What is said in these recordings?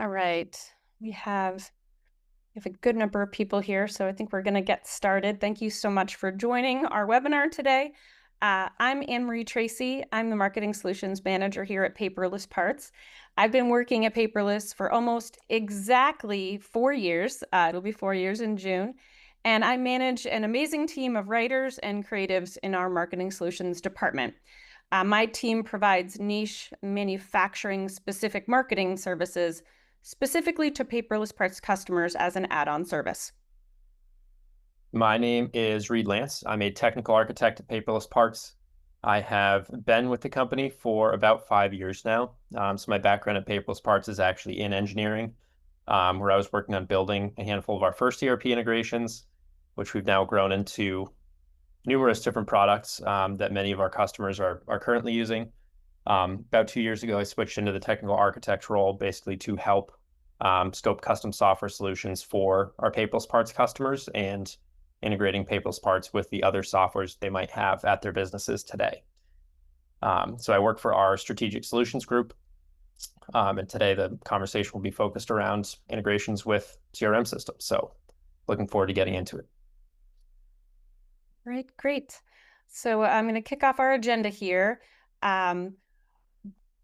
All right. We have a good number of people here, so I think we're going to get started. Thank you so much for joining our webinar today. I'm Anne-Marie Tracy. I'm the Marketing Solutions Manager here at Paperless Parts. I've been working at Paperless for almost exactly 4 years. It'll be 4 years in June. And I manage an amazing team of writers and creatives in our Marketing Solutions department. My team provides niche manufacturing-specific marketing services specifically to Paperless Parts customers as an add-on service. My name is Reed Lance. I'm a technical architect at Paperless Parts. I have been with the company for about 5 years now. So my background at Paperless Parts is actually in engineering, where I was working on building a handful of our first ERP integrations, which we've now grown into numerous different products that many of our customers are currently using. About 2 years ago, I switched into the technical architect role, basically to help scope custom software solutions for our Paperless Parts customers and integrating Paperless Parts with the other softwares they might have at their businesses today. So I work for our strategic solutions group, and today the conversation will be focused around integrations with CRM systems. So looking forward to getting into it. Right, great. So I'm going to kick off our agenda here.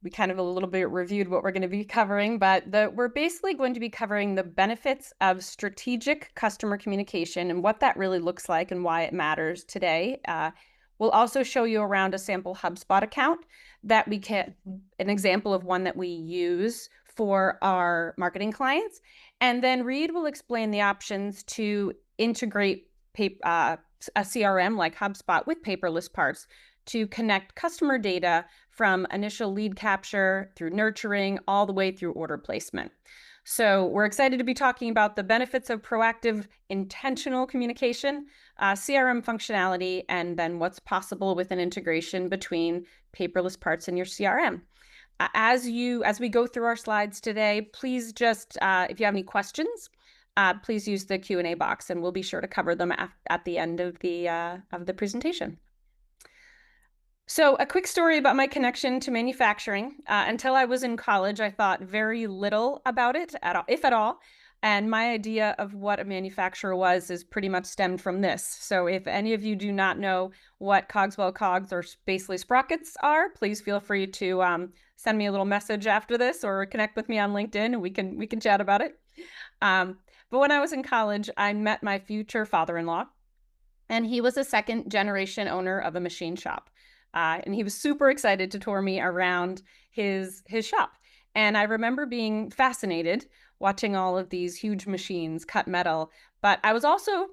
We kind of a little bit reviewed what we're going to be covering, but we're basically going to be covering the benefits of strategic customer communication and what that really looks like and why it matters today. We'll also show you around a sample HubSpot account that an example of one that we use for our marketing clients. And then Reed will explain the options to integrate a CRM like HubSpot with Paperless Parts to connect customer data from initial lead capture through nurturing all the way through order placement. So we're excited to be talking about the benefits of proactive, intentional communication, CRM functionality, and then what's possible with an integration between Paperless Parts and your CRM. As we go through our slides today, please just, if you have any questions, please use the Q&A box, and we'll be sure to cover them at the end of the presentation. So a quick story about my connection to manufacturing. Until I was in college, I thought very little about it, if at all. And my idea of what a manufacturer was is pretty much stemmed from this. So if any of you do not know what Cogswell cogs or basically sprockets are, please feel free to send me a little message after this or connect with me on LinkedIn and we can chat about it. But when I was in college, I met my future father-in-law, and he was a second generation owner of a machine shop. And he was super excited to tour me around his shop. And I remember being fascinated watching all of these huge machines cut metal, but I was also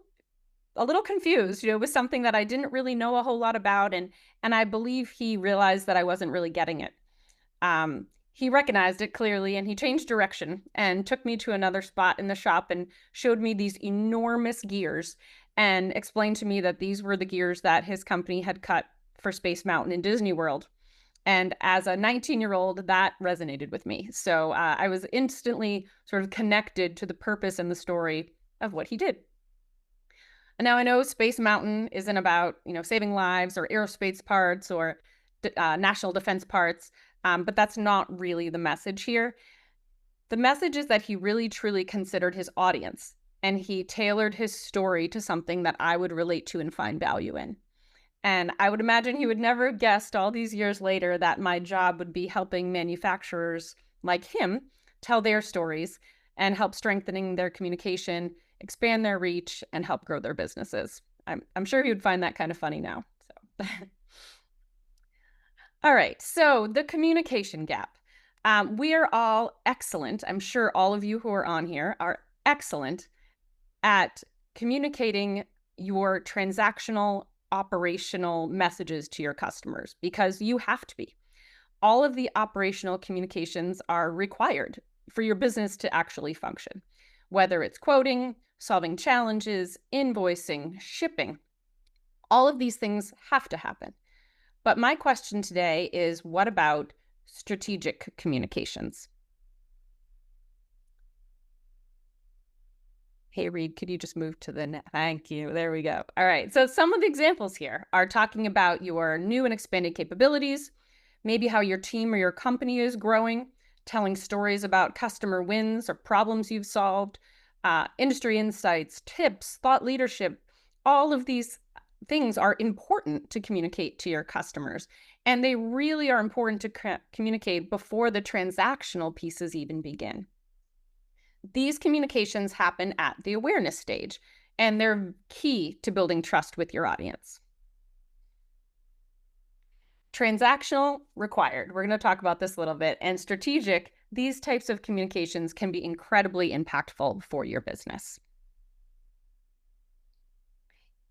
a little confused, with something that I didn't really know a whole lot about. And I believe he realized that I wasn't really getting it. He recognized it clearly, and he changed direction and took me to another spot in the shop and showed me these enormous gears and explained to me that these were the gears that his company had cut for Space Mountain in Disney World. And as a 19-year-old, that resonated with me. So I was instantly sort of connected to the purpose and the story of what he did. And now I know Space Mountain isn't about, saving lives or aerospace parts or national defense parts, but that's not really the message here. The message is that he really, truly considered his audience, and he tailored his story to something that I would relate to and find value in. And I would imagine he would never have guessed all these years later that my job would be helping manufacturers like him tell their stories and help strengthening their communication, expand their reach, and help grow their businesses. I'm sure he would find that kind of funny now. So. All right, so the communication gap. We are all excellent. I'm sure all of you who are on here are excellent at communicating your transactional operational messages to your customers because you have to be. All of the operational communications are required for your business to actually function, whether it's quoting, solving challenges, invoicing, shipping. All of these things have to happen. But my question today is, what about strategic communications? Hey, Reed, could you just move to the net? Thank you. There we go. All right. So some of the examples here are talking about your new and expanded capabilities, maybe how your team or your company is growing, telling stories about customer wins or problems you've solved, industry insights, tips, thought leadership. All of these things are important to communicate to your customers. And they really are important to communicate before the transactional pieces even begin. These communications happen at the awareness stage, and they're key to building trust with your audience. Transactional, required. We're going to talk about this a little bit. And strategic, these types of communications can be incredibly impactful for your business.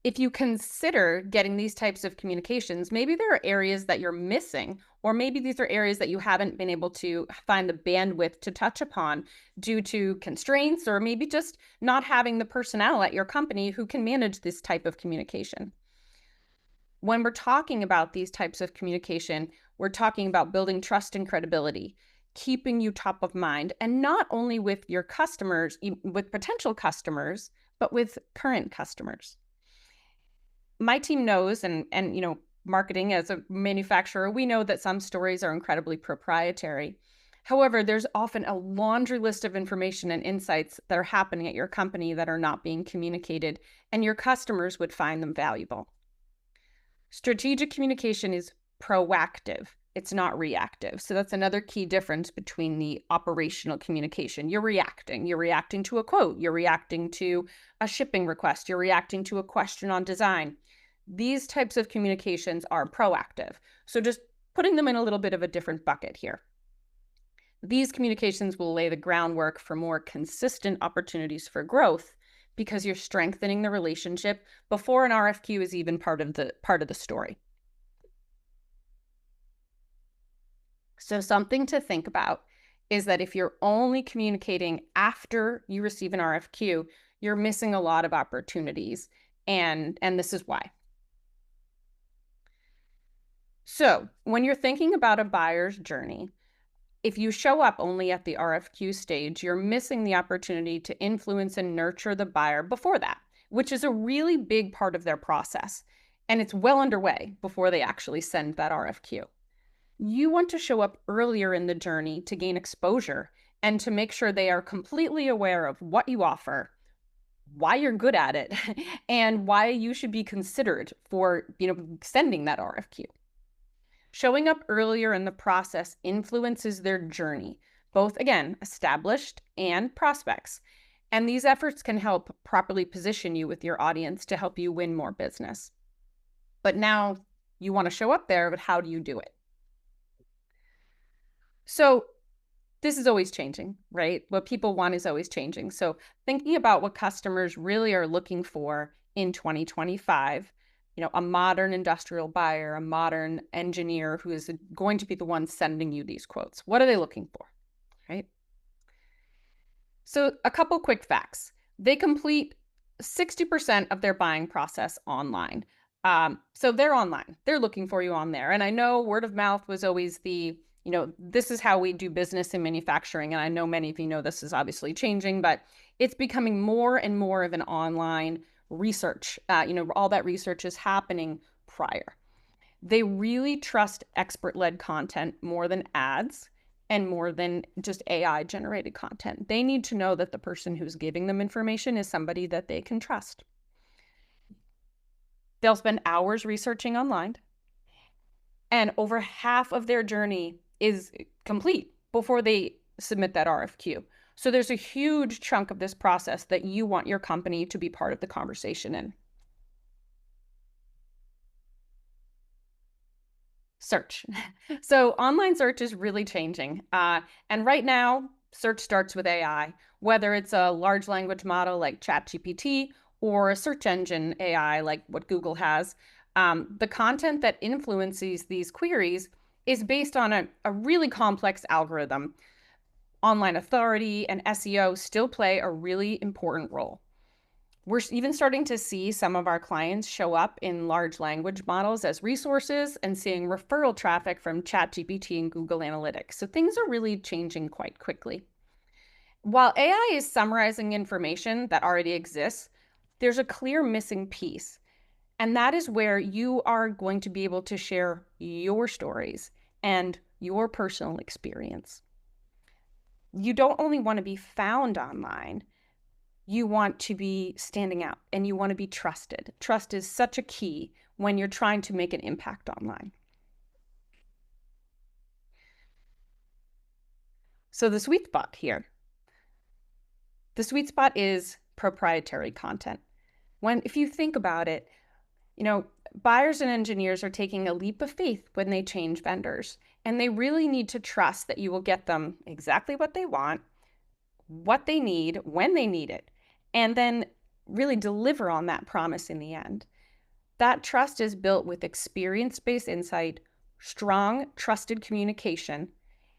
If you consider getting these types of communications, maybe there are areas that you're missing, or maybe these are areas that you haven't been able to find the bandwidth to touch upon due to constraints, or maybe just not having the personnel at your company who can manage this type of communication. When we're talking about these types of communication, we're talking about building trust and credibility, keeping you top of mind, and not only with your customers, with potential customers, but with current customers. My team knows, and marketing as a manufacturer, we know that some stories are incredibly proprietary. However, there's often a laundry list of information and insights that are happening at your company that are not being communicated, and your customers would find them valuable. Strategic communication is proactive. It's not reactive. So that's another key difference between the operational communication. You're reacting to a quote, you're reacting to a shipping request, you're reacting to a question on design. These types of communications are proactive. So just putting them in a little bit of a different bucket here. These communications will lay the groundwork for more consistent opportunities for growth because you're strengthening the relationship before an RFQ is even part of the story. So something to think about is that if you're only communicating after you receive an RFQ, you're missing a lot of opportunities, and this is why. So when you're thinking about a buyer's journey, if you show up only at the RFQ stage, you're missing the opportunity to influence and nurture the buyer before that, which is a really big part of their process. And it's well underway before they actually send that RFQ. You want to show up earlier in the journey to gain exposure and to make sure they are completely aware of what you offer, why you're good at it, and why you should be considered for, sending that RFQ. Showing up earlier in the process influences their journey, both, again, established and prospects. And these efforts can help properly position you with your audience to help you win more business. But now you want to show up there, but how do you do it? So this is always changing, right? What people want is always changing. So thinking about what customers really are looking for in 2025, a modern industrial buyer, a modern engineer who is going to be the one sending you these quotes. What are they looking for, right? So a couple quick facts. They complete 60% of their buying process online. So they're online. They're looking for you on there. And I know word of mouth was always this is how we do business in manufacturing. And I know many of you know this is obviously changing, but it's becoming more and more of an online research. All that research is happening prior. They really trust expert-led content more than ads and more than just AI generated content. They need to know that the person who's giving them information is somebody that they can trust. They'll spend hours researching online, and over half of their journey is complete before they submit that RFQ. So there's a huge chunk of this process that you want your company to be part of the conversation in. Search. So online search is really changing. And right now, search starts with AI, whether it's a large language model like ChatGPT or a search engine AI like what Google has. The content that influences these queries is based on a really complex algorithm. Online authority and SEO still play a really important role. We're even starting to see some of our clients show up in large language models as resources and seeing referral traffic from ChatGPT and Google Analytics. So things are really changing quite quickly. While AI is summarizing information that already exists, there's a clear missing piece. And that is where you are going to be able to share your stories and your personal experience. You don't only want to be found online, you want to be standing out and you want to be trusted. Trust is such a key when you're trying to make an impact online. So the sweet spot here. The sweet spot is proprietary content. If you think about it, buyers and engineers are taking a leap of faith when they change vendors, and they really need to trust that you will get them exactly what they want, what they need, when they need it, and then really deliver on that promise in the end. That trust is built with experience-based insight, strong, trusted communication,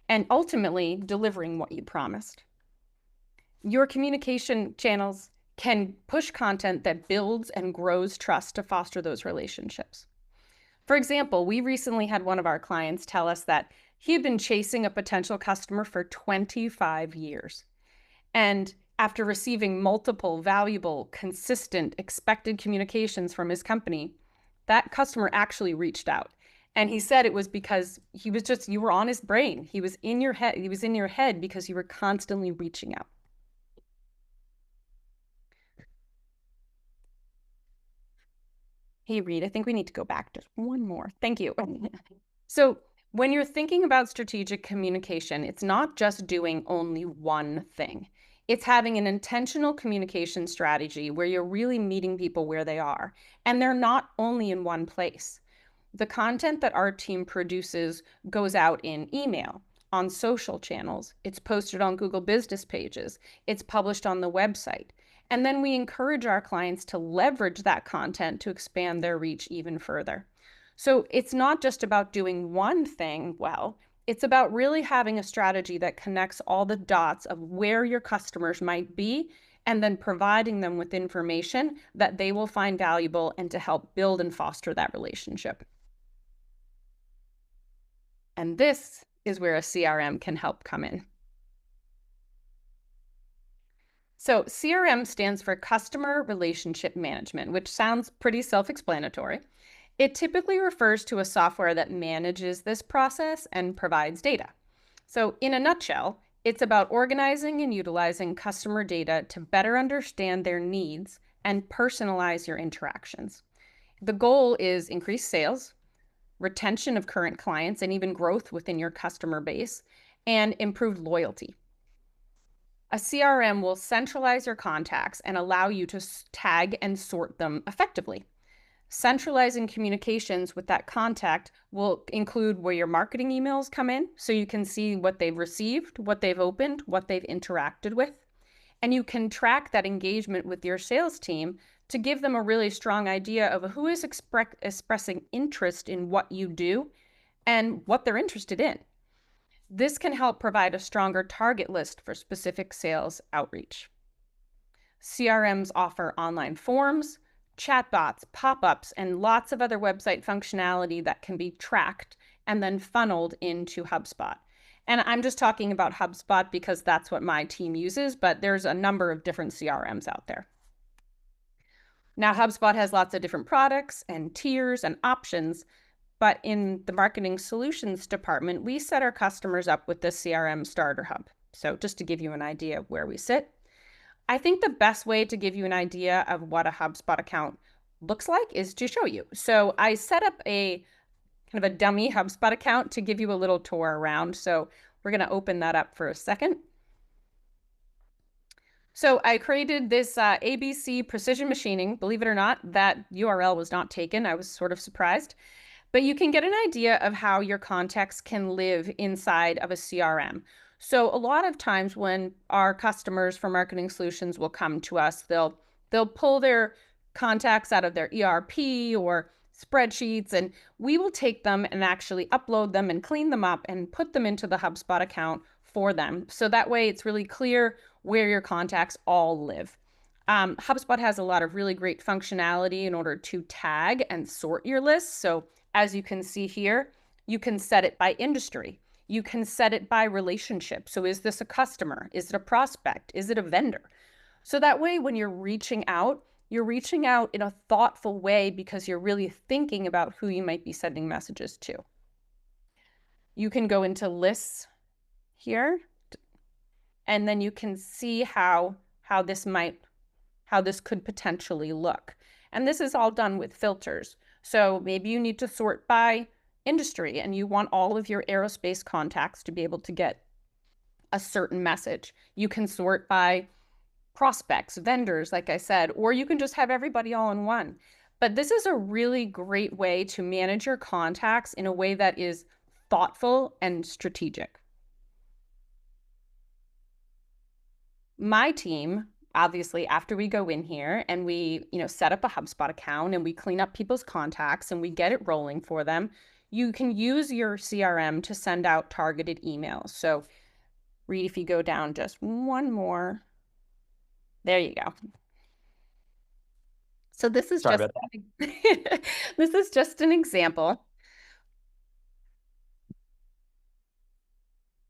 and ultimately delivering what you promised. Your communication channels can push content that builds and grows trust to foster those relationships. For example, we recently had one of our clients tell us that he had been chasing a potential customer for 25 years. And after receiving multiple valuable, consistent, expected communications from his company, that customer actually reached out. And he said it was because you were on his brain. He was in your head because you were constantly reaching out. Hey, Reed, I think we need to go back just one more. Thank you. So when you're thinking about strategic communication, it's not just doing only one thing. It's having an intentional communication strategy where you're really meeting people where they are, and they're not only in one place. The content that our team produces goes out in email, on social channels, it's posted on Google business pages, it's published on the website. And then we encourage our clients to leverage that content to expand their reach even further. So it's not just about doing one thing well, it's about really having a strategy that connects all the dots of where your customers might be and then providing them with information that they will find valuable and to help build and foster that relationship. And this is where a CRM can help come in. So CRM stands for Customer Relationship Management, which sounds pretty self-explanatory. It typically refers to a software that manages this process and provides data. So in a nutshell, it's about organizing and utilizing customer data to better understand their needs and personalize your interactions. The goal is increased sales, retention of current clients, and even growth within your customer base, and improved loyalty. A CRM will centralize your contacts and allow you to tag and sort them effectively. Centralizing communications with that contact will include where your marketing emails come in, so you can see what they've received, what they've opened, what they've interacted with. And you can track that engagement with your sales team to give them a really strong idea of who is expressing interest in what you do and what they're interested in. This can help provide a stronger target list for specific sales outreach. CRMs offer online forms, chatbots, pop-ups, and lots of other website functionality that can be tracked and then funneled into HubSpot. And I'm just talking about HubSpot because that's what my team uses, but there's a number of different CRMs out there. Now, HubSpot has lots of different products and tiers and options, but in the marketing solutions department, we set our customers up with the CRM Starter Hub. So just to give you an idea of where we sit, I think the best way to give you an idea of what a HubSpot account looks like is to show you. So I set up a kind of a dummy HubSpot account to give you a little tour around. So we're going to open that up for a second. So I created this ABC Precision Machining. Believe it or not, that URL was not taken. I was sort of surprised. But you can get an idea of how your contacts can live inside of a CRM. So a lot of times when our customers for marketing solutions will come to us, they'll pull their contacts out of their ERP or spreadsheets, and we will take them and actually upload them and clean them up and put them into the HubSpot account for them. So that way it's really clear where your contacts all live. HubSpot has a lot of really great functionality in order to tag and sort your lists. So as you can see here, you can set it by industry. You can set it by relationship. So is this a customer? Is it a prospect? Is it a vendor? So that way, when you're reaching out in a thoughtful way because you're really thinking about who you might be sending messages to. You can go into lists here. and then you can see how this could potentially look. And this is all done with filters. So maybe you need to sort by industry and you want all of your aerospace contacts to be able to get a certain message. You can sort by prospects, vendors, like I said, or you can just have everybody all in one. But this is a really great way to manage your contacts in a way that is thoughtful and strategic. My team, obviously, after we go in here and we, set up a HubSpot account and we clean up people's contacts and we get it rolling for them, you can use your CRM to send out targeted emails. So, Reed, if you go down just one more, there you go. So this is Sorry just about that. this is just an example.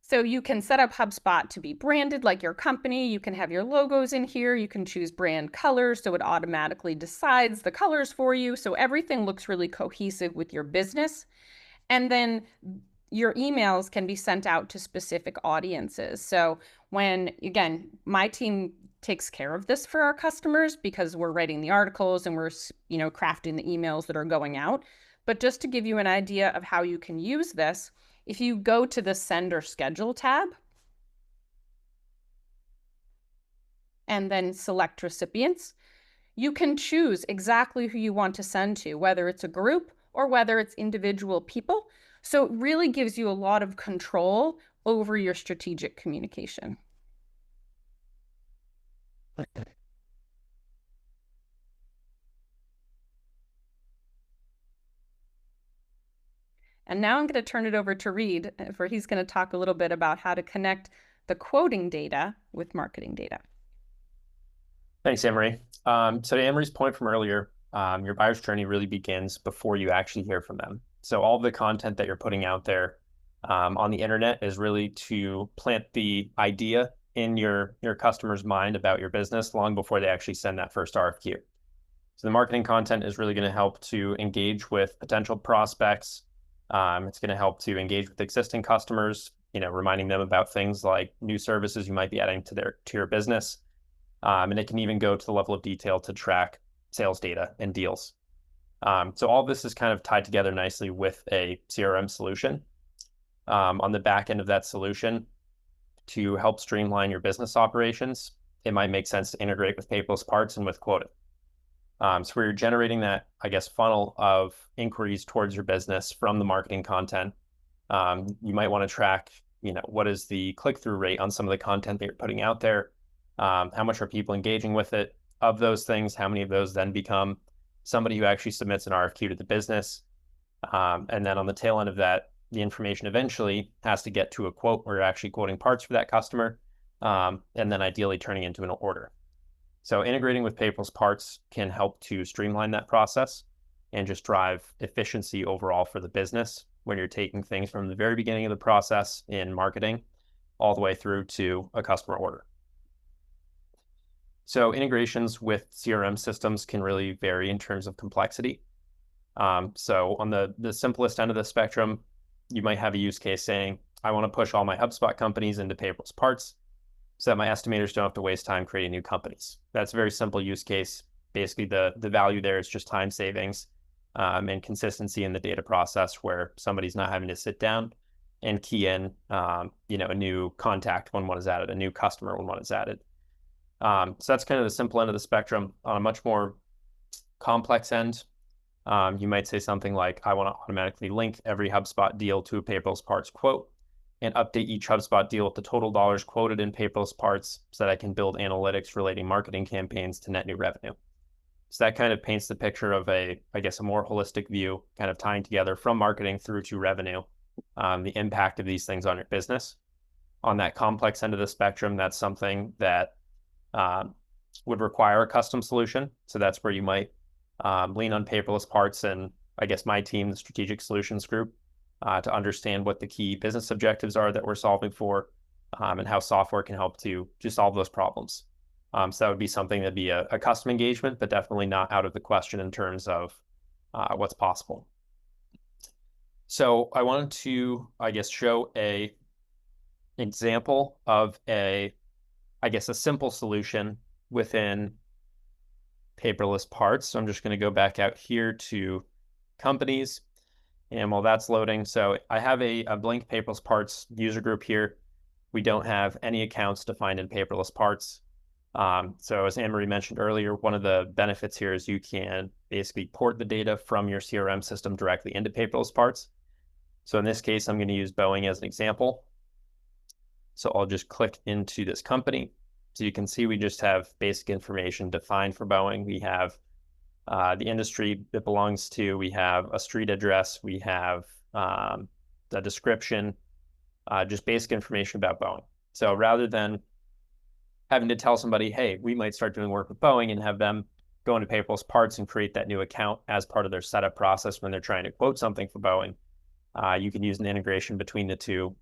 So you can set up HubSpot to be branded like your company. You can have your logos in here. You can choose brand colors, so it automatically decides the colors for you. So everything looks really cohesive with your business. And then your emails can be sent out to specific audiences. So when, again, my team takes care of this for our customers because we're writing the articles and we're, crafting the emails that are going out. But just to give you an idea of how you can use this, if you go to the Send or Schedule tab and then select recipients, you can choose exactly who you want to send to, whether it's a group or whether it's individual people. So it really gives you a lot of control over your strategic communication. And now I'm going to turn it over to Reed, for he's going to talk a little bit about how to connect the quoting data with marketing data. Thanks, Emery. So to Emery's point from earlier, your buyer's journey really begins before you actually hear from them. So all the content that you're putting out there on the internet is really to plant the idea in your customer's mind about your business long before they actually send that first RFQ. So the marketing content is really going to help to engage with potential prospects. It's going to help to engage with existing customers, reminding them about things like new services you might be adding to your business. And it can even go to the level of detail to track sales data and deals. So all this is kind of tied together nicely with a CRM solution. On the back end of that solution, to help streamline your business operations, it might make sense to integrate with Paperless Parts and with Quota. So where you're generating that, funnel of inquiries towards your business from the marketing content, you might want to track, what is the click-through rate on some of the content that you're putting out there? How much are people engaging with it? Of those things, how many of those then become somebody who actually submits an RFQ to the business? And then on the tail end of that, the information eventually has to get to a quote where you're actually quoting parts for that customer, and then ideally turning into an order. So integrating with Paperless Parts can help to streamline that process and just drive efficiency overall for the business when you're taking things from the very beginning of the process in marketing all the way through to a customer order. So integrations with CRM systems can really vary in terms of complexity. So on the simplest end of the spectrum, you might have a use case saying, I want to push all my HubSpot companies into Paperless Parts so that my estimators don't have to waste time creating new companies. That's a very simple use case. Basically, the value there is just time savings and consistency in the data process where somebody's not having to sit down and key in, a new contact when one is added, a new customer when one is added. So that's kind of the simple end of the spectrum. On a much more complex end, you might say something like, I want to automatically link every HubSpot deal to a Paperless Parts quote and update each HubSpot deal with the total dollars quoted in Paperless Parts so that I can build analytics relating marketing campaigns to net new revenue. So that kind of paints the picture of a more holistic view, kind of tying together from marketing through to revenue, the impact of these things on your business. On that complex end of the spectrum, that's something that would require a custom solution. So that's where you might lean on Paperless Parts and my team, the strategic solutions group, to understand what the key business objectives are that we're solving for and how software can help to solve those problems. So that would be something that'd be a custom engagement, but definitely not out of the question in terms of what's possible. So I wanted to, show a example of a I guess, a simple solution within paperless parts. So I'm just going to go back out here to companies. And while that's loading, so I have a blank paperless parts user group here. We don't have any accounts defined in paperless parts. So as Anne-Marie mentioned earlier, one of the benefits here is you can basically port the data from your CRM system directly into paperless parts. So in this case, I'm going to use Boeing as an example. So I'll just click into this company. So you can see we just have basic information defined for Boeing. We have the industry it belongs to, we have a street address, we have the description, just basic information about Boeing. So rather than having to tell somebody, hey, we might start doing work with Boeing and have them go into paperless parts and create that new account as part of their setup process when they're trying to quote something for Boeing, you can use an integration between the two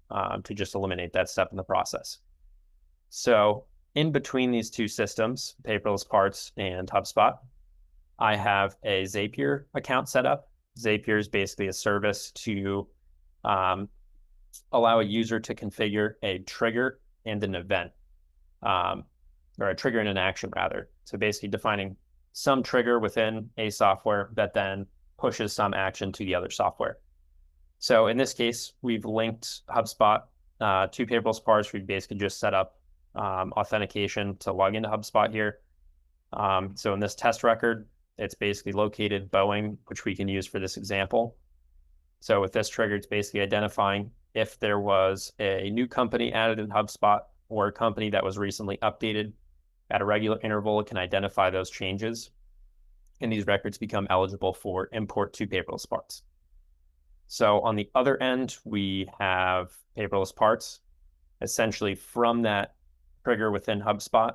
to just eliminate that step in the process. So in between these two systems, paperless parts and HubSpot, I have a Zapier account set up. Zapier is basically a service to allow a user to configure a trigger and an event, or a trigger and an action rather. So basically defining some trigger within a software that then pushes some action to the other software. So in this case, we've linked HubSpot to paperless parts. We've basically just set up authentication to log into HubSpot here. So in this test record, it's basically located Boeing, which we can use for this example. So with this trigger, it's basically identifying if there was a new company added in HubSpot or a company that was recently updated at a regular interval. It can identify those changes, and these records become eligible for import to paperless parts. So on the other end, we have paperless parts. Essentially from that trigger within HubSpot,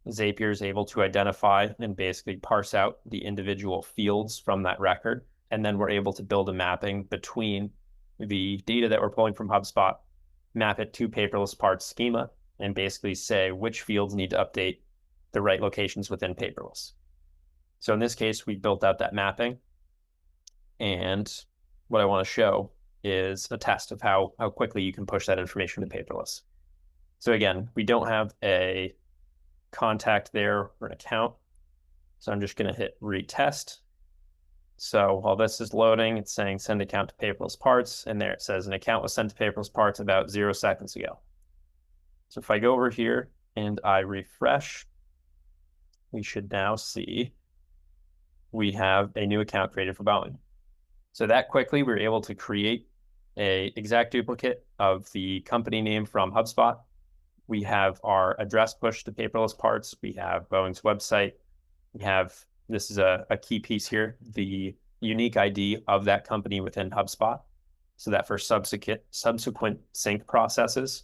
Zapier is able to identify and basically parse out the individual fields from that record. And then we're able to build a mapping between the data that we're pulling from HubSpot, map it to paperless parts schema, and basically say which fields need to update the right locations within paperless. So in this case, we built out that mapping. And what I want to show is a test of how quickly you can push that information to paperless. So again, we don't have a contact there or an account. So I'm just going to hit retest. So while this is loading, it's saying send account to paperless parts. And there it says an account was sent to paperless parts about 0 seconds ago. So if I go over here and I refresh, we should now see we have a new account created for Boeing. So that quickly, we were able to create a exact duplicate of the company name from HubSpot. We have our address pushed to paperless parts. We have Boeing's website. We have, this is a key piece here, the unique ID of that company within HubSpot, so that for subsequent sync processes,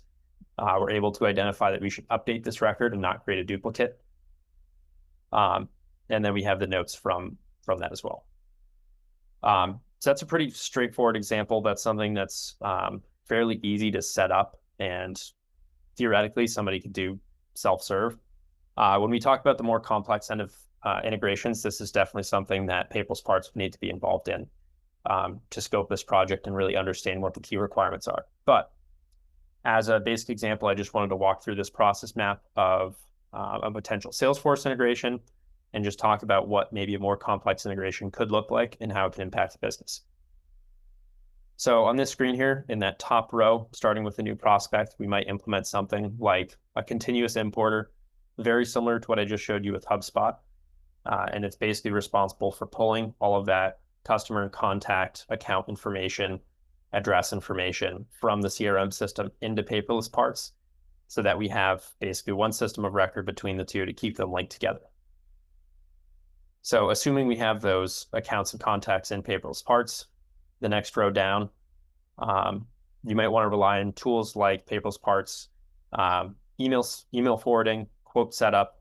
we're able to identify that we should update this record and not create a duplicate. And then we have the notes from that as well. So that's a pretty straightforward example. That's something that's fairly easy to set up, and theoretically somebody could do self-serve. When we talk about the more complex end of integrations, this is definitely something that paperless parts need to be involved in to scope this project and really understand what the key requirements are. But as a basic example, I just wanted to walk through this process map of a potential Salesforce integration and just talk about what maybe a more complex integration could look like and how it can impact the business. So on this screen here, in that top row, starting with a new prospect, we might implement something like a continuous importer, very similar to what I just showed you with HubSpot. And it's basically responsible for pulling all of that customer and contact account information, address information from the CRM system into paperless parts, so that we have basically one system of record between the two to keep them linked together. So assuming we have those accounts and contacts in paperless parts, the next row down, you might want to rely on tools like paperless parts, email forwarding, quote setup,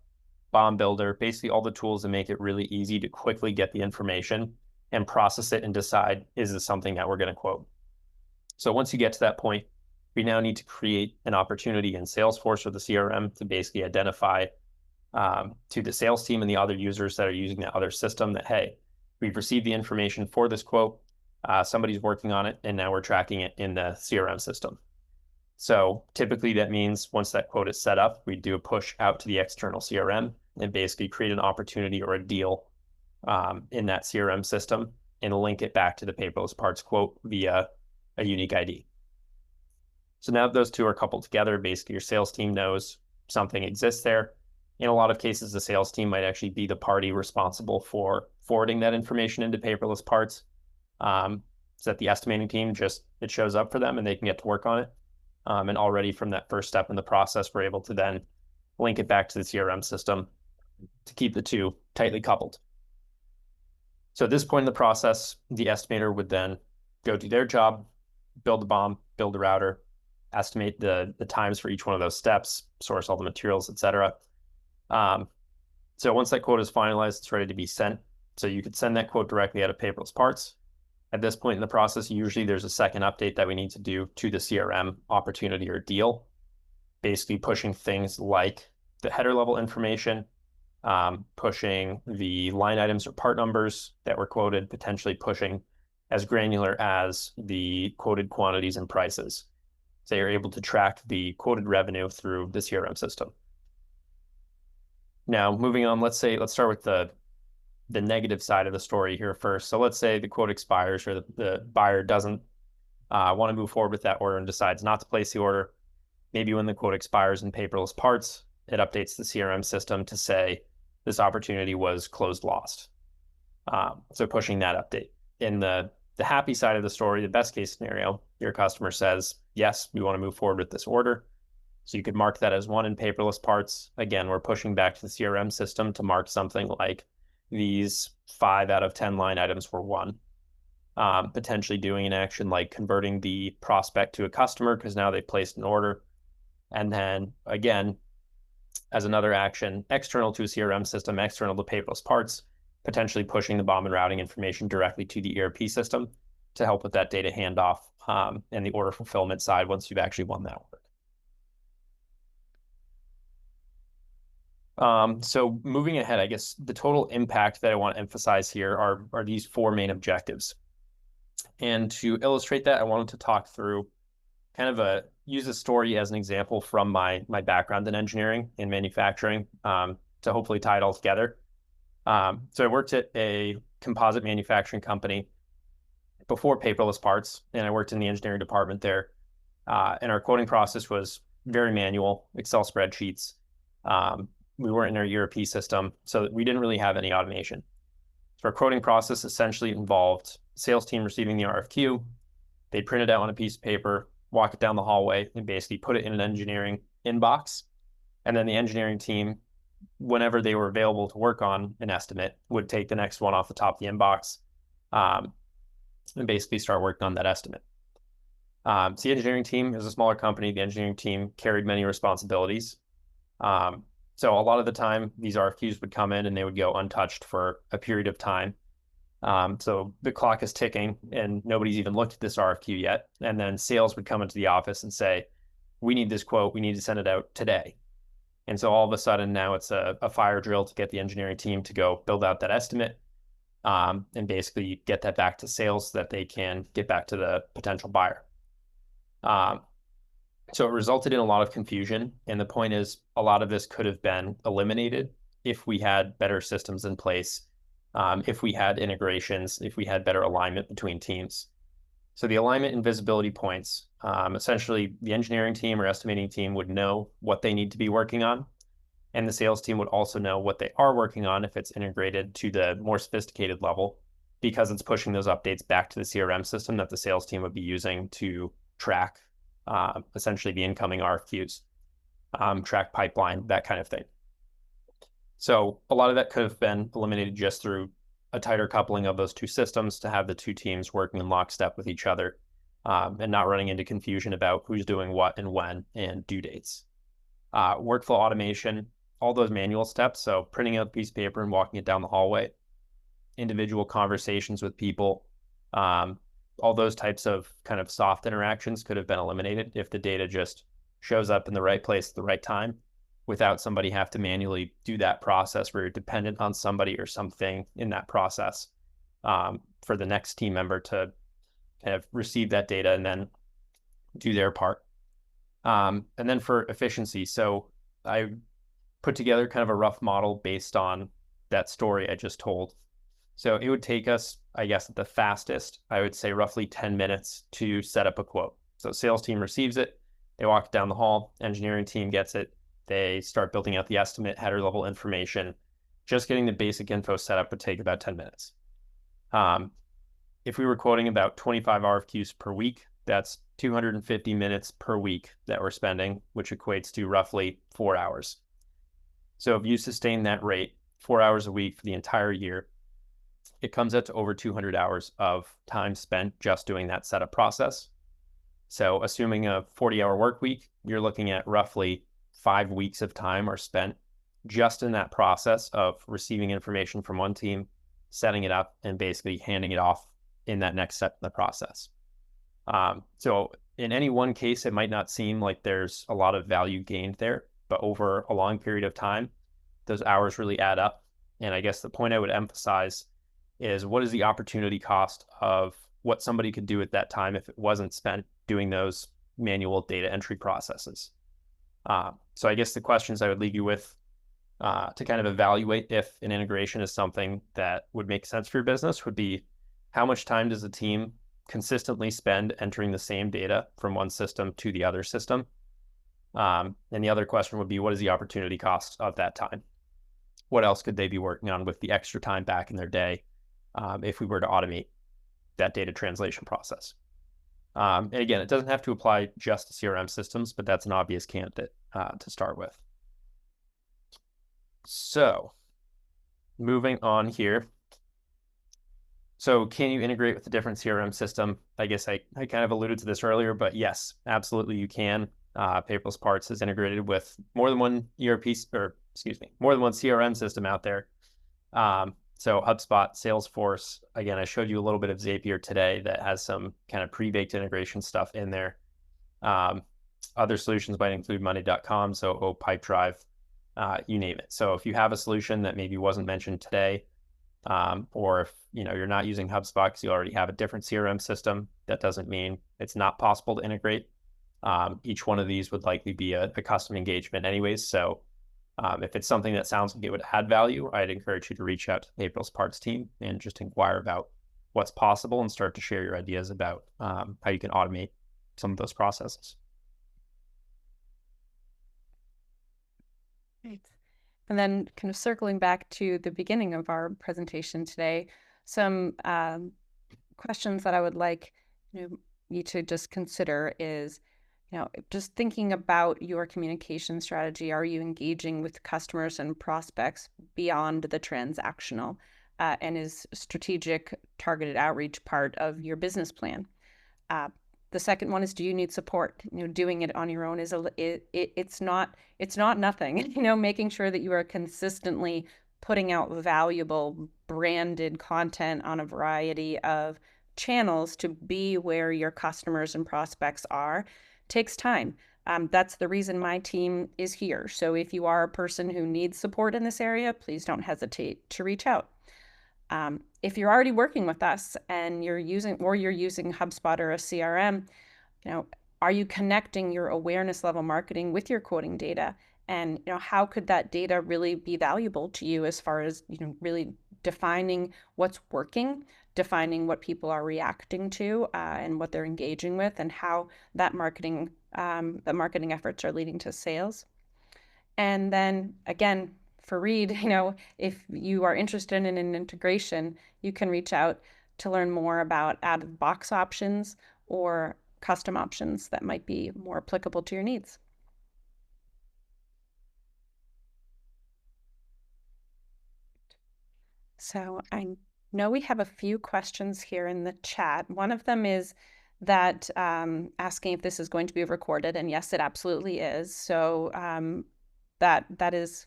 bomb builder, basically all the tools that make it really easy to quickly get the information and process it and decide, is this something that we're going to quote? So once you get to that point, we now need to create an opportunity in Salesforce or the CRM to basically identify to the sales team and the other users that are using that other system that, hey, we've received the information for this quote, somebody's working on it, and now we're tracking it in the CRM system. So typically that means once that quote is set up, we do a push out to the external CRM and basically create an opportunity or a deal in that CRM system and link it back to the paperless parts quote via a unique ID. So now that those two are coupled together, basically your sales team knows something exists there. In a lot of cases, the sales team might actually be the party responsible for forwarding that information into paperless parts. So that the estimating team it shows up for them and they can get to work on it. And already from that first step in the process, we're able to then link it back to the CRM system to keep the two tightly coupled. So at this point in the process, the estimator would then go do their job, build the BOM, build the router, estimate the times for each one of those steps, source all the materials, etc. So once that quote is finalized, it's ready to be sent. So you could send that quote directly out of paperless parts. At this point in the process, usually there's a second update that we need to do to the CRM opportunity or deal, basically pushing things like the header level information, pushing the line items or part numbers that were quoted, potentially pushing as granular as the quoted quantities and prices. So you're able to track the quoted revenue through the CRM system. Now, moving on, let's start with the negative side of the story here first. So let's say the quote expires or the buyer doesn't want to move forward with that order and decides not to place the order. Maybe when the quote expires in paperless parts, it updates the CRM system to say this opportunity was closed lost. So pushing that update. In the happy side of the story, the best case scenario, your customer says, yes, we want to move forward with this order. So you could mark that as one in paperless parts. Again, we're pushing back to the CRM system to mark something like these 5 out of 10 line items were won. Potentially doing an action like converting the prospect to a customer because now they placed an order. And then again, as another action, external to a CRM system, external to paperless parts, potentially pushing the BOM and routing information directly to the ERP system to help with that data handoff and the order fulfillment side once you've actually won that order. So moving ahead, I guess the total impact that I want to emphasize here are these 4 main objectives. And to illustrate that, I wanted to talk through use a story as an example from my background in engineering and manufacturing to hopefully tie it all together. So I worked at a composite manufacturing company before paperless parts, and I worked in the engineering department there. And our quoting process was very manual, Excel spreadsheets. We weren't in our ERP system, so we didn't really have any automation. So our quoting process essentially involved sales team receiving the RFQ. They print it out on a piece of paper, walk it down the hallway, and basically put it in an engineering inbox. And then the engineering team, whenever they were available to work on an estimate, would take the next one off the top of the inbox and basically start working on that estimate. So the engineering team is a smaller company. The engineering team carried many responsibilities. So a lot of the time, these RFQs would come in and they would go untouched for a period of time. So the clock is ticking and nobody's even looked at this RFQ yet. And then sales would come into the office and say, we need this quote, we need to send it out today. And so all of a sudden now it's a fire drill to get the engineering team to go build out that estimate and basically get that back to sales so that they can get back to the potential buyer. So it resulted in a lot of confusion. And the point is, a lot of this could have been eliminated if we had better systems in place, if we had integrations, if we had better alignment between teams. So the alignment and visibility points, essentially the engineering team or estimating team would know what they need to be working on. And the sales team would also know what they are working on if it's integrated to the more sophisticated level, because it's pushing those updates back to the CRM system that the sales team would be using to track essentially the incoming RFQs, track pipeline, that kind of thing. So a lot of that could have been eliminated just through a tighter coupling of those two systems to have the two teams working in lockstep with each other and not running into confusion about who's doing what and when and due dates. Workflow automation, all those manual steps, so printing out a piece of paper and walking it down the hallway, individual conversations with people, all those types of kind of soft interactions could have been eliminated if the data just shows up in the right place at the right time without somebody have to manually do that process where you're dependent on somebody or something in that process for the next team member to kind of receive that data and then do their part. And then for efficiency, so I put together kind of a rough model based on that story I just told. So it would take us, I guess, at the fastest, I would say roughly 10 minutes to set up a quote. So sales team receives it, they walk it down the hall, engineering team gets it, they start building out the estimate, header level information. Just getting the basic info set up would take about 10 minutes. If we were quoting about 25 RFQs per week, that's 250 minutes per week that we're spending, which equates to roughly 4 hours. So if you sustain that rate, 4 hours a week for the entire year, it comes out to over 200 hours of time spent just doing that setup process. So assuming a 40-hour work week, you're looking at roughly 5 weeks of time are spent just in that process of receiving information from one team, setting it up, and basically handing it off in that next step in the process. So in any one case, it might not seem like there's a lot of value gained there, but over a long period of time, those hours really add up. And I guess the point I would emphasize is what is the opportunity cost of what somebody could do at that time if it wasn't spent doing those manual data entry processes. So I guess the questions I would leave you with to kind of evaluate if an integration is something that would make sense for your business would be, how much time does the team consistently spend entering the same data from one system to the other system? And the other question would be, what is the opportunity cost of that time? What else could they be working on with the extra time back in their day if we were to automate that data translation process? And again, it doesn't have to apply just to CRM systems, but that's an obvious candidate to start with. So moving on here. So can you integrate with a different CRM system? I guess I kind of alluded to this earlier, but yes, absolutely you can. Paperless Parts is integrated with more than one more than one CRM system out there. So HubSpot, Salesforce, again, I showed you a little bit of Zapier today that has some kind of pre-baked integration stuff in there. Other solutions might include money.com, so Pipedrive, you name it. So if you have a solution that maybe wasn't mentioned today, or if you're not using HubSpot because you already have a different CRM system, that doesn't mean it's not possible to integrate. Each one of these would likely be a custom engagement anyways. So if it's something that sounds like it would add value, I'd encourage you to reach out to the Paperless Parts team and just inquire about what's possible and start to share your ideas about how you can automate some of those processes. Right. And then kind of circling back to the beginning of our presentation today, some questions that I would like you to just consider is, just thinking about your communication strategy. Are you engaging with customers and prospects beyond the transactional? And is strategic targeted outreach part of your business plan? The second one is, do you need support? Doing it on your own it's not nothing. Making sure that you are consistently putting out valuable branded content on a variety of channels to be where your customers and prospects are takes time. That's the reason my team is here. So if you are a person who needs support in this area, please don't hesitate to reach out. If you're already working with us and you're using HubSpot or a CRM, are you connecting your awareness level marketing with your quoting data? And how could that data really be valuable to you as far as really defining what's working, defining what people are reacting to, and what they're engaging with, and how that marketing efforts are leading to sales. And then again, for Reed, if you are interested in an integration, you can reach out to learn more about out-of-the-box options or custom options that might be more applicable to your needs. So I know we have a few questions here in the chat. One of them is that asking if this is going to be recorded, and yes, it absolutely is. So that is,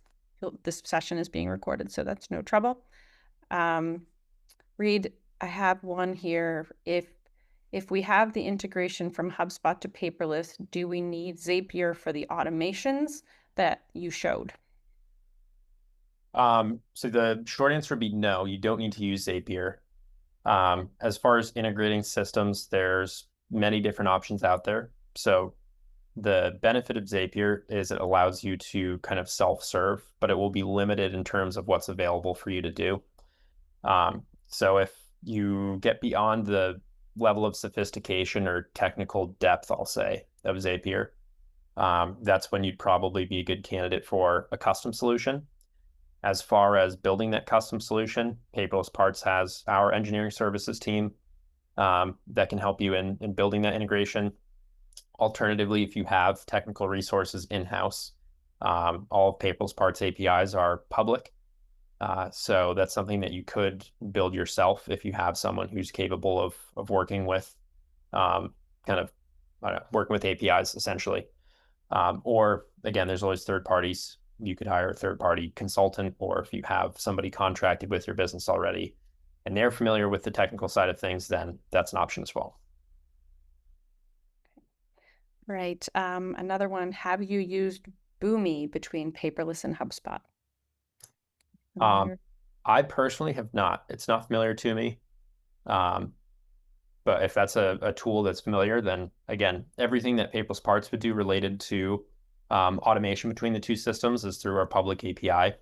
this session is being recorded, so that's no trouble. Reed, I have one here. If we have the integration from HubSpot to Paperless, do we need Zapier for the automations that you showed? So the short answer would be no, you don't need to use Zapier. As far as integrating systems, there's many different options out there. So The benefit of Zapier is it allows you to kind of self-serve, but it will be limited in terms of what's available for you to do. So if you get beyond the level of sophistication or technical depth, I'll say, of Zapier, that's when you'd probably be a good candidate for a custom solution. As far as building that custom solution, Paperless Parts has our engineering services team that can help you in building that integration. Alternatively, if you have technical resources in-house, all of Paperless Parts APIs are public. So that's something that you could build yourself if you have someone who's capable of working with kind of working with APIs essentially. Or again, there's always third parties. You could hire a third party consultant, or if you have somebody contracted with your business already and they're familiar with the technical side of things, then that's an option as well. Right. Another one, have you used Boomi between Paperless and HubSpot? Um, Familiar? I personally have not. It's not familiar to me. Um, but if that's a tool that's familiar, then again, everything that Paperless Parts would do related to automation between the two systems is through our public API.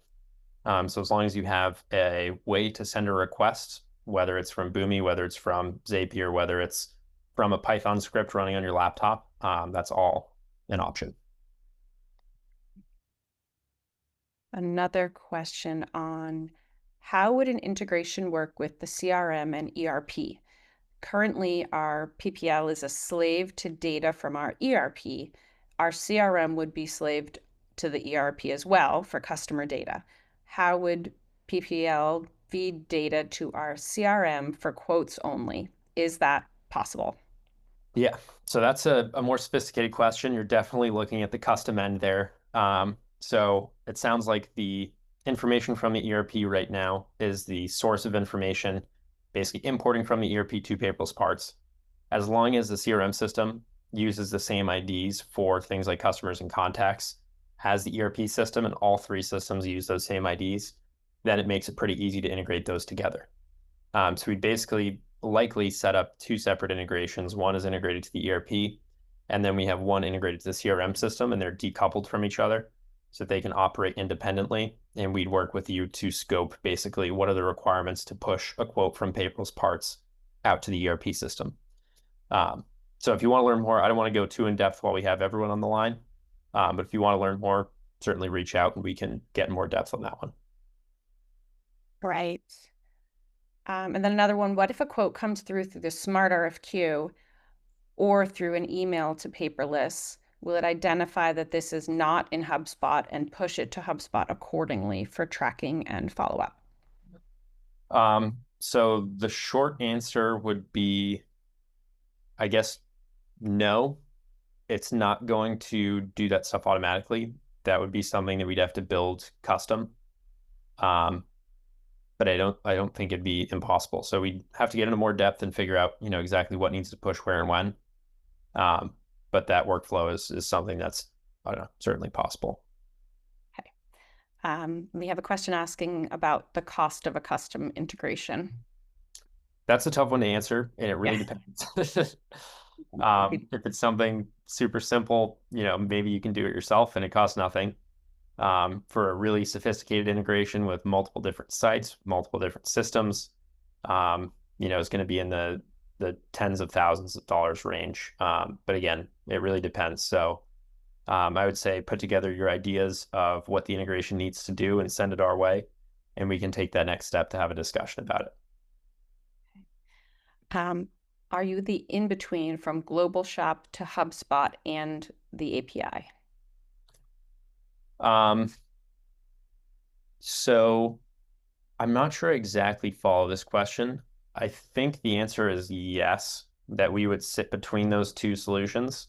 So as long as you have a way to send a request, whether it's from Boomi, whether it's from Zapier, whether it's from a Python script running on your laptop, that's all an option. Another question on how would an integration work with the CRM and ERP? Currently, our PPL is a slave to data from our ERP. Our CRM would be slaved to the ERP as well for customer data. How would PPL feed data to our CRM for quotes only? Is that possible? Yeah, so that's a more sophisticated question. You're definitely looking at the custom end there. So it sounds like the information from the ERP right now is the source of information, basically importing from the ERP to Paperless Parts. As long as the CRM system uses the same IDs for things like customers and contacts, has the ERP system, and all three systems use those same IDs, then it makes it pretty easy to integrate those together. So we'd basically likely set up two separate integrations. One is integrated to the ERP, and then we have one integrated to the CRM system, and they're decoupled from each other so that they can operate independently. And we'd work with you to scope basically what are the requirements to push a quote from Paperless Parts out to the ERP system. So if you want to learn more, I don't want to go too in depth while we have everyone on the line. But if you want to learn more, certainly reach out and we can get more depth on that one. Right. And then another one, what if a quote comes through the smart RFQ or through an email to Paperless? Will it identify that this is not in HubSpot and push it to HubSpot accordingly for tracking and follow-up? So the short answer would be, I guess, no, it's not going to do that stuff automatically. That would be something that we'd have to build custom. But I don't think it'd be impossible. So we'd have to get into more depth and figure out, exactly what needs to push where and when. But that workflow is something that's, I don't know, certainly possible. Okay. We have a question asking about the cost of a custom integration. That's a tough one to answer, and it really Yeah. depends. If it's something super simple, maybe you can do it yourself and it costs nothing. For a really sophisticated integration with multiple different sites, multiple different systems, it's going to be in the tens of thousands of dollars range. But again, it really depends. So I would say put together your ideas of what the integration needs to do and send it our way, and we can take that next step to have a discussion about it. Are you the in-between from Global Shop to HubSpot and the API? So I'm not sure I exactly follow this question. I think the answer is yes, that we would sit between those two solutions.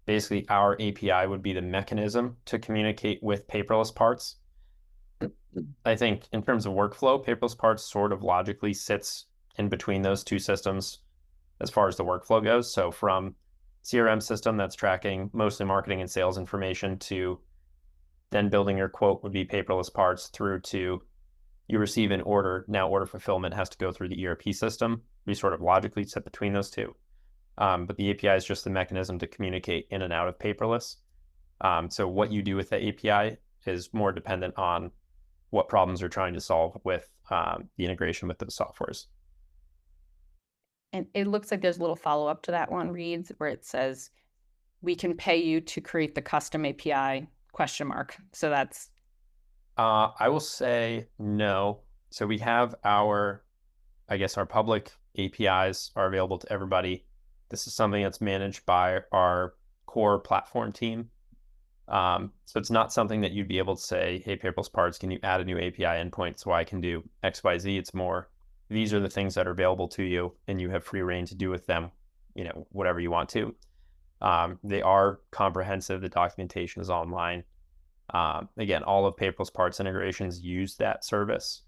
Basically, our API would be the mechanism to communicate with Paperless Parts. I think in terms of workflow, Paperless Parts sort of logically sits in between those two systems as far as the workflow goes. So from CRM system that's tracking mostly marketing and sales information to then building your quote would be Paperless Parts through to you receive an order. Now order fulfillment has to go through the ERP system. We sort of logically sit between those two. but the API is just the mechanism to communicate in and out of paperless. So what you do with the API is more dependent on what problems you're trying to solve with the integration with those softwares. And it looks like there's a little follow-up to that one, Reads, where it says, we can pay you to create the custom API, question mark. So that's... I will say no. So we have our public APIs are available to everybody. This is something that's managed by our core platform team. So it's not something that you'd be able to say, hey, Paperless Parts, can you add a new API endpoint so I can do XYZ? It's more, these are the things that are available to you, and you have free reign to do with them, whatever you want to. They are comprehensive. The documentation is online. Again, all of Paperless Parts integrations use that service.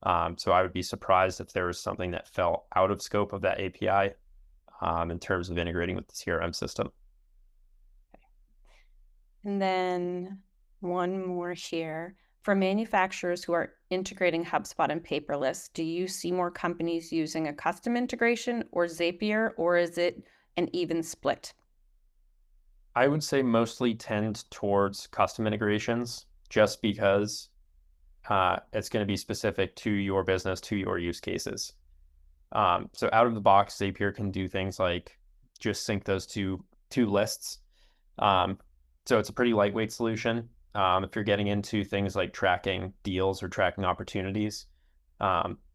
So I would be surprised if there was something that fell out of scope of that API in terms of integrating with the CRM system. And then one more here. For manufacturers who are integrating HubSpot and Paperless, do you see more companies using a custom integration or Zapier, or is it an even split? I would say mostly tend towards custom integrations just because it's going to be specific to your business, to your use cases. So out of the box, Zapier can do things like just sync those two lists. So it's a pretty lightweight solution. If you're getting into things like tracking deals or tracking opportunities,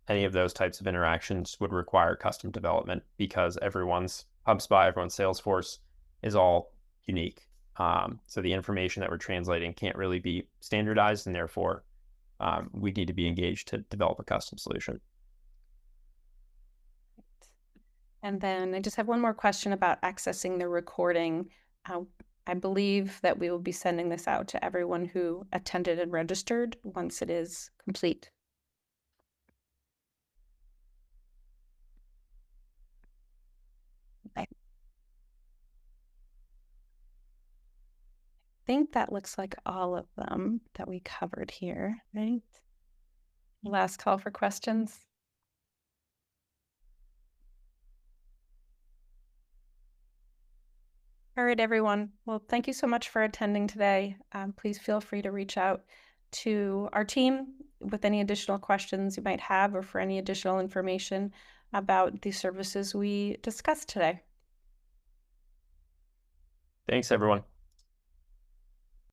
any of those types of interactions would require custom development because everyone's HubSpot, everyone's Salesforce is all unique. So the information that we're translating can't really be standardized, and therefore we need to be engaged to develop a custom solution. And then I just have one more question about accessing the recording. I believe that we will be sending this out to everyone who attended and registered once it is complete. I think that looks like all of them that we covered here, right? Last call for questions. All right, everyone. Well, thank you so much for attending today. Please feel free to reach out to our team with any additional questions you might have or for any additional information about the services we discussed today. Thanks, everyone.